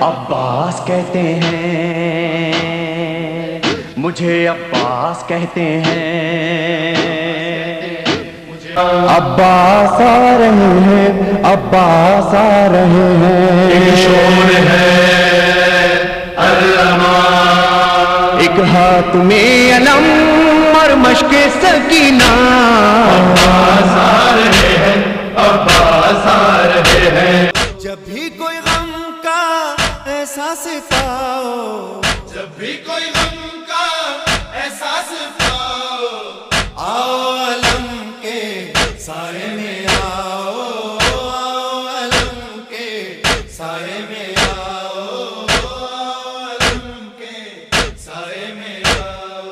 عباس کہتے ہیں، مجھے عباس کہتے ہیں، عباس آ رہے ہیں، عباس آ رہے ہیں، ایک شور ہے علما، ایک ہاتھ میں علم اور مشق سکینہ، عباس آ رہے ہیں، عباس آ رہے ہیں۔ جب بھی کوئی غم کا احساس پاؤ، جب بھی کوئی غم کا احساس پاؤ، آؤ علم کے سائے میں آؤ، آؤ علم کے سائے میں آؤ، آؤ علم کے سائے میں آؤ۔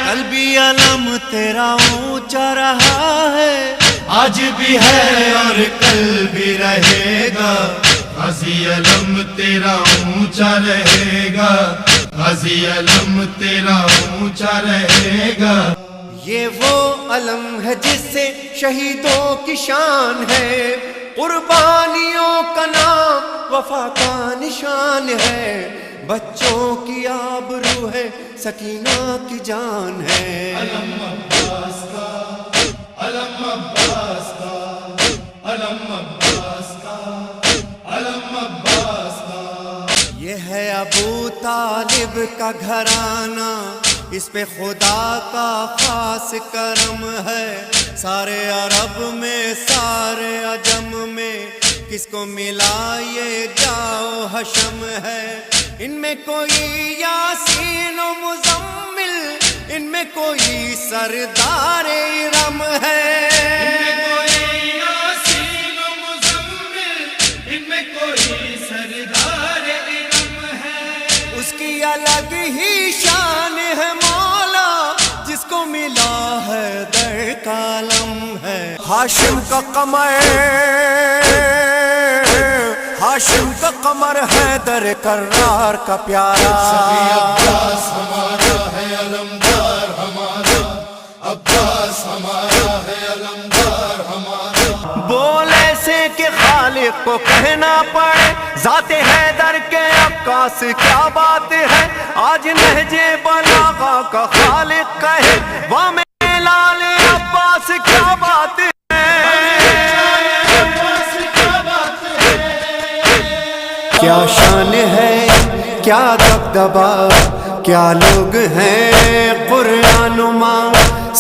قلبی علم تیرا اونچا رہا ہے، آج بھی ہے اور کل بھی رہے گا، غازی علم تیرا اونچا رہے گا، غازی علم تیرا اونچا رہے گا۔ یہ وہ علم ہے جس سے شہیدوں کی شان ہے، قربانیوں کا نام وفا کا نشان ہے، بچوں کی آبرو ہے، سکینہ کی جان ہے۔ علم عباس کا، علم عباس کا، علم عباس کا، علم عباس کا۔ یہ ہے ابو طالب کا گھرانہ، اس پہ خدا کا خاص کرم ہے، سارے عرب میں سارے عجم میں کس کو ملا یہ جاؤ حشم ہے، ان میں کوئی یاسین و مزمل، ان میں کوئی سردار ارم ہے، اس کی الگ ہی شان ہے مولا، جس کو ملا ہے در کا علم ہے۔ ہاشم کا قمر، ہاشم کا قمر ہے در کرار کا پیارا، عباس ہمارا ہے علمدار ہمارا، عباس ہمارا ہے علمدار ہمارا۔ بول ایسے کہ خالق کو کہنا پڑے، ذات حیدر کے عکاس کیا بات ہے، آج نہج بلاغہ کا خالق کہے، وام لال عباس کیا بات ہے۔ کیا شان ہے، کیا دبدبا، کیا لوگ ہیں قرآن ماں،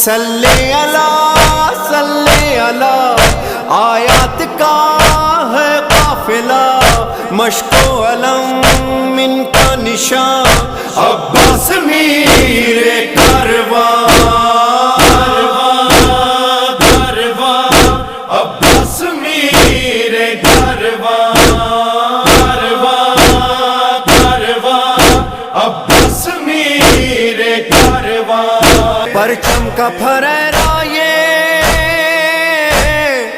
صلی اللہ صلی اللہ، آیات کا ہے قافلہ، مشق و علم ان کا نشان، عباس میر کارواں، عباس میر کارواں، عباس میر کارواں۔ پرچم کا پھریرا یہ،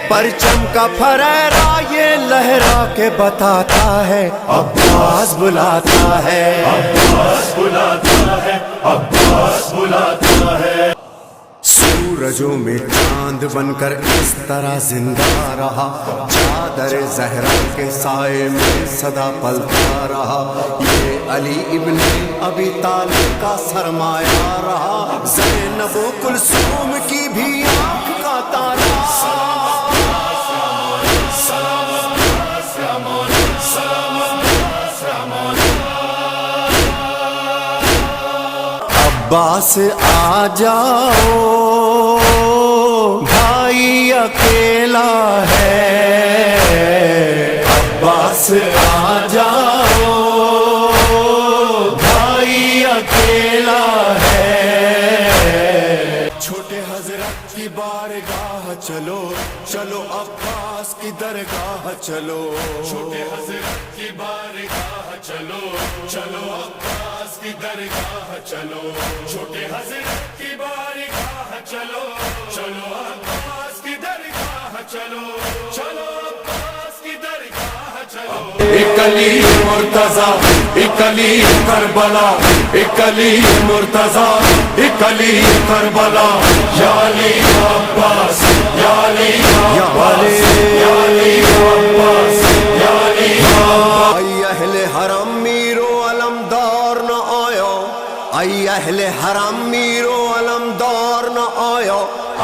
پرچم کا پھریرا یہ لہرا کے بتاتا ہے، عباس بلاتا ہے، عباس بلاتا ہے، عباس بلاتا ہے۔ سورجوں میں چاند بن کر اس طرح زندہ رہا، چادر زہرا کے سائے میں صدا پلتا رہا، یہ علی ابن ابی طالب کا سرمایہ رہا، زینب و کلثوم کی بھی آنکھ کا تارا۔ عباس آ جاؤ بھائی اکیلا ہے، عباس آ جاؤ بھائی اکیلا ہے، چھوٹے حضرت کی بارگاہ چلو، چلو عباس کی درگاہ چلو، چھوٹے حضرت کی بارگاہ چلو، چلو عباس کی درگاہ چلو، چھوٹے حضرت کی بارگاہ چلو، چلو عباس کی درگاہ چلو، چلو عباس کی درگاہ چلو۔ ایک علی مرتضیٰ، ایک علی کربلا، ایک علی مرتضیٰ، ایک علی کربلا، یا علی عباس، یا علی عباس، یا علی عباس، یا علی عباس۔ اہل حرم میرو علمدار نہ آیا ای اہل حرم میرو علمدار نہ آیا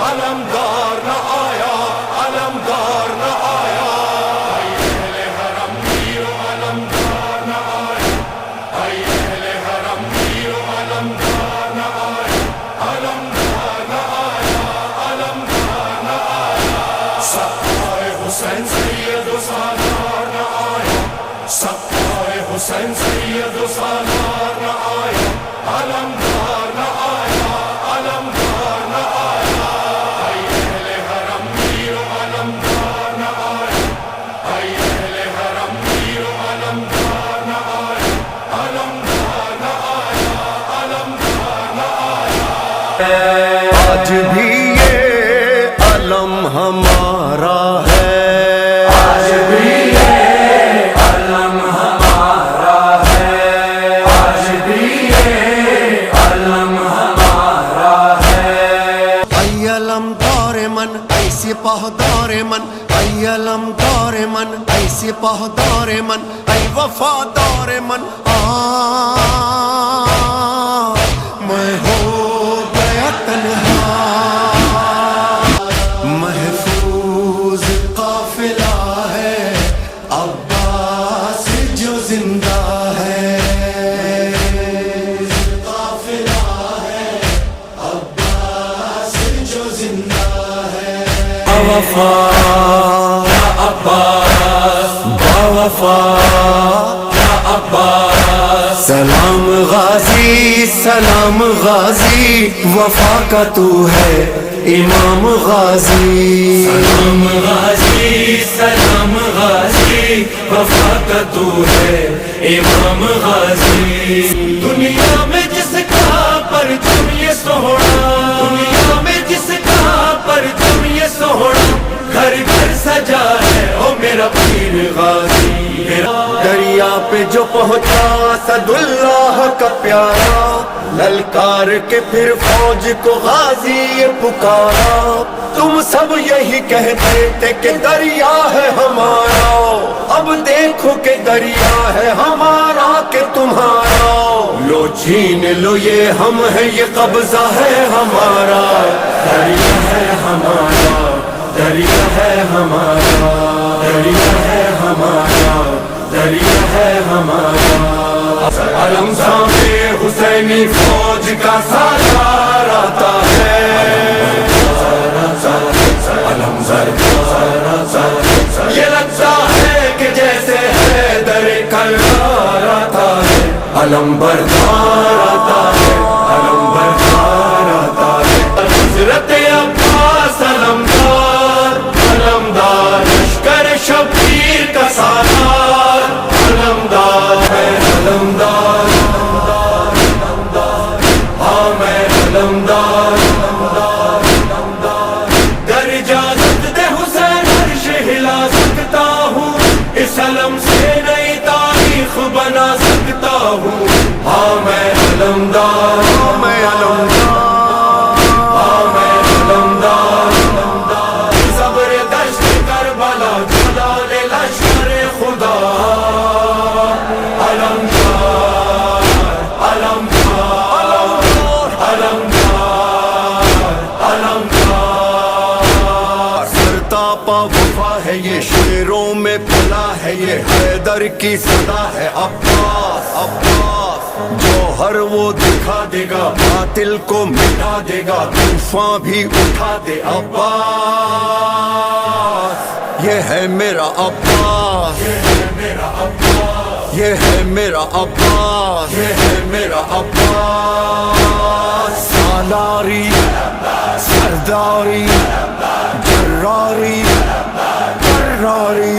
علمدار نہ آیا علمدار نہ آیا اہل حرم میرو علمدار نہ آیا اہل حرم میرو علمدار نہ آیا علمدار نہ آیا علمدار نہ آیا سقائے حسین سید و سالار نہ آیا سقائے حسین سید و سالار نہ آیا علمدار نہ آیا علمدار نہ آیا اہل حرم میرو علمدار نہ آیا اہل حرم میرو علمدار نہ آیا علمدار نہ آیا علمدار نہ آیا آج بھی یہ علم ہمارا ہے آج بھی یہ علم ہمارا ہے آج بھی یہ علم ہمارا ہے ای علمدار من ای سپاہدار من ای علمدار من ای سپاہدار من ای وفادار من میں ہو گیا تنہا محفوظ قافلہ ہے عباس جو زندہ ہے قافلہ ہے عباس جو زندہ ہے وفا یا عباس باوفا یا عباس سلام غازی سلام غازی وفا کا تو ہے امام غازی سلام غازی سلام غازی وفا کا تو ہے امام غازی دنیا میں جس کا پرچم یہ سوہنا دنیا میں جس کا پرچم یہ سوہنا گھر گھر سجا ہے او میرا پیر غازی دریا پہ جو پہنچا اسد اللہ کا پیارا للکار کے پھر فوج کو غازی یہ پکارا تم سب یہی کہتے تھے کہ دریا ہے ہمارا اب دیکھو کہ دریا ہے ہمارا کہ تمہارا لو چھین لو یہ ہم ہے یہ قبضہ ہے ہمارا دریا ہے ہمارا دریا ہے ہمارا دریا ہے ہمارا دریا ہے ہمارا علم سامنے حسینی فوج کا سالار آتا ہے علم زر یہ لگتا ہے کہ جیسے حیدر کرار آتا ہے علم بردار آتا ہے علم بردار آتا ہے حضرت عباس علمدار علمدار لشکر شبیر کا سالار علمدار ہے علمدار ہاں میں علمدار در اجازت دے حسین عرش ہلا سکتا ہوں اس علم سے نئی تاریخ بنا سکتا ہوں ہاں میں علمدار میں علمدار ہاں میں علمدار صبر دشت کربلا جلال لشکر خدا علمدار علمدار علمدار علمدار سرتاپا وفا ہے یہ شیروں میں پلا ہے یہ حیدر کی صدا ہے عباس عباس جوہر وہ دکھا دے گا باطل کو مٹا دے گا طوفان بھی اٹھا دے عباس یہ ہے میرا عباس یہ ہے میرا عباس یہ ہے میرا عباس سالاری سرداری جراری کراری